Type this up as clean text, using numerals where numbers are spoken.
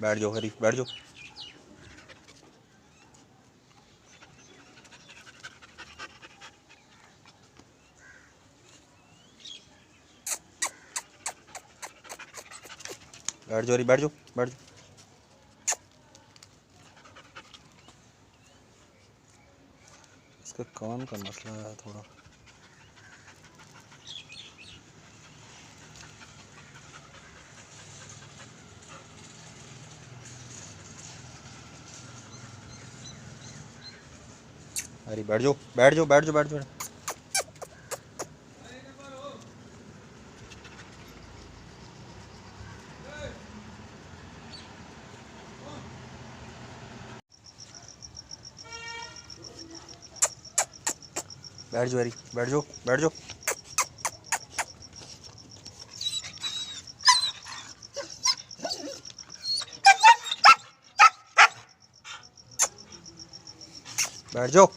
बैठ जाओ हरी, बैठ जाओ। बैठ जाओ हरी, बैठ जाओ, बैठ जाओ। इसका कान का मसला है थोड़ा। हरी बैठ जाओ, बैठ जाओ, बैठ जाओ, बैठ जाओ। बैठ जाओ हरी, बैठ जाओ, बैठ जाओ। बैठ जाओ।